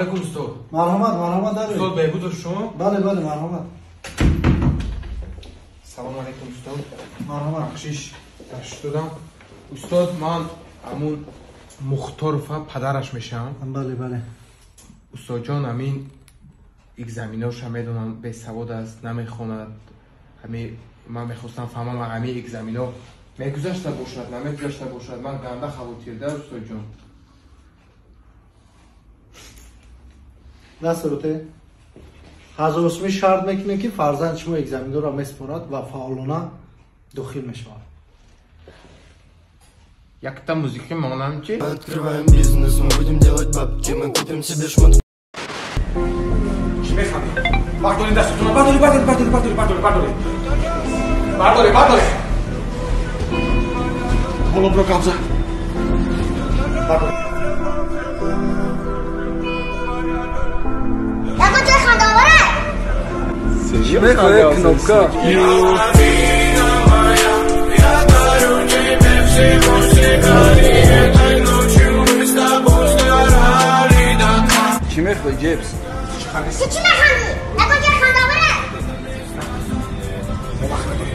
علیکم استاد. مرحمت داری. استاد بهبود شما؟ بله مرحمت. سلام علیکم استاد. مرحمت. بخشش دادم. استاد من همون مختارفه پدرش میشم. بله. استاد جان همین اگزامیناش هم میدونم به سواد است نمیخواند. همین من میخواستم فهمم همین اگزامینا میگذشته باشد نمیگذشته باشد. من گنده خواهد در استاد جان. نصرته حاضر اسمی شرط میکنه که فرزند شما اگزامینو را میسپارد و فعالانه داخل میشود. یک تا موزیک مانم چی؟ Открываем бизнес, мы будем делать бабки, мы купим себе шмотки. چی میخوایی؟ برداری دستتون رو برداری. بالا برو قبضه. برداری. چی میخوایی کنوبکا؟ چی میخوایی جیبس؟ چی میخوایی؟ نگو جای خنداوره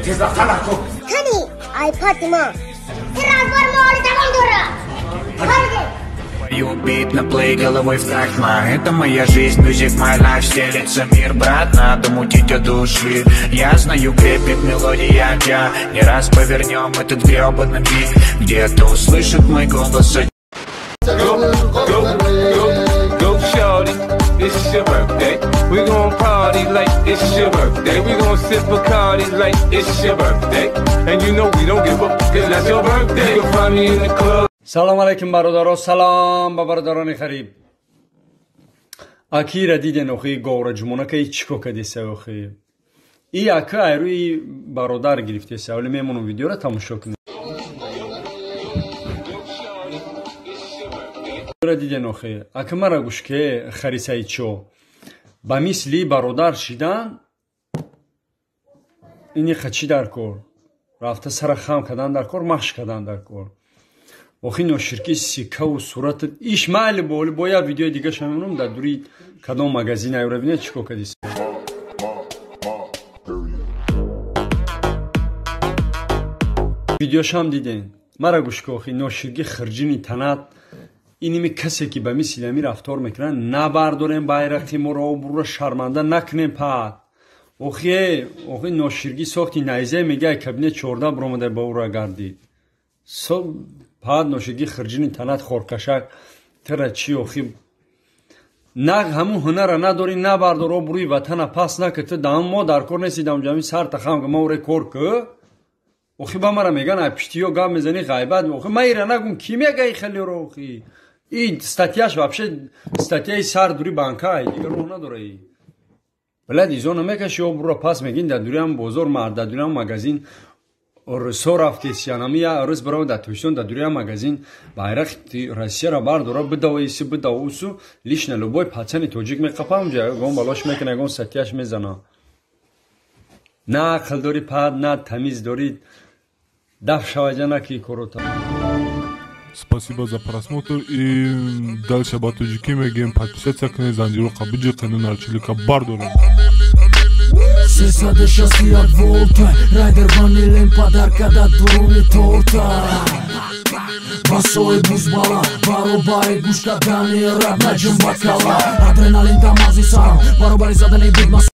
تیز رفتن نکن. کنی آیپاد ما ترانسفور مال دوام دوره Убит на плей головой в такт. Это моя жизнь, music my life. Стелится мир, брат, надо мутить от души. Я знаю, крепит мелодия тебя. Не раз повернем этот гребаный миг. Где-то услышит мой голос. Go shorty, it's your birthday. We gon' party like it's your birthday. We gon' sip Bacardi like it's your birthday. And you know we don't give up, cause that's your birthday. You'll find me in the club. سلام علیکم برادران. سلام با برادران خریب. اکی دیدن اخی گور جمونه که چیکو کدی سوخی. ای اکی ایروی برادر گرفته سه. ولی میمونم ویدیو را تماشا کنید. دیدن اخی. اکی مرا گوش که خریسای چو. با مثلی برادر شدن. اینی خچی در کار. رفته سر خام کدن در کار. مخش کدن در کار. охино ширки сикаву сурат иш майли боли боя видео дига шамунум да дури кадом магазин айравине чико кадис видео шам диден мара гушко охино ширки хирҷини танат иними касе ки ба мислами рафтор мекунанд набардорем байрақи моро бура шарманда накунем пад охи ноширги сохти найзе мега кабинет 14 бромадар ба ура гардид پاد نوشگی خرجینی تنات خورکشک ترا چی اوخی نگ همون هنر نداری نبردار و بروی وطن پاس نکت دام ما در کار نسیدم جامی سر تخم که ما وره کار که اوخی با مرا میگن اپشتیو گام میزنی غیبت اوخی ما ایره نگم کی میگه خیلی رو اوخی این استاتیاش وابشه استاتیای سر دوری بانکای دیگه رو نداره ای بلد ایزون نمیکشی و برو پاس میگین در دوری هم بزرگ مرد در دوری هم مگزین Орусо рафти сиянамия орус баро да тушон да дурия магазин байрақти Россия ра бардора бидавайси бидавусу лишна любой пацани тоҷик меқапам ҷа гон балош мекуна гон сатияш мезана на ақлдори пад на тамиз дори даф шаваҷана ки корота. Спасибо за просмотр и дальше ба тоҷики мегем подписаться кунед занҷиро қабиҷи қануна чилика бардорем. Сесаде шасти як волта Райдер ванилен подарка да дуруни торта Басои бузбала Баробари гушка дани раб наҷм бакала Адреналин тамази сарам Баробари задани бидмас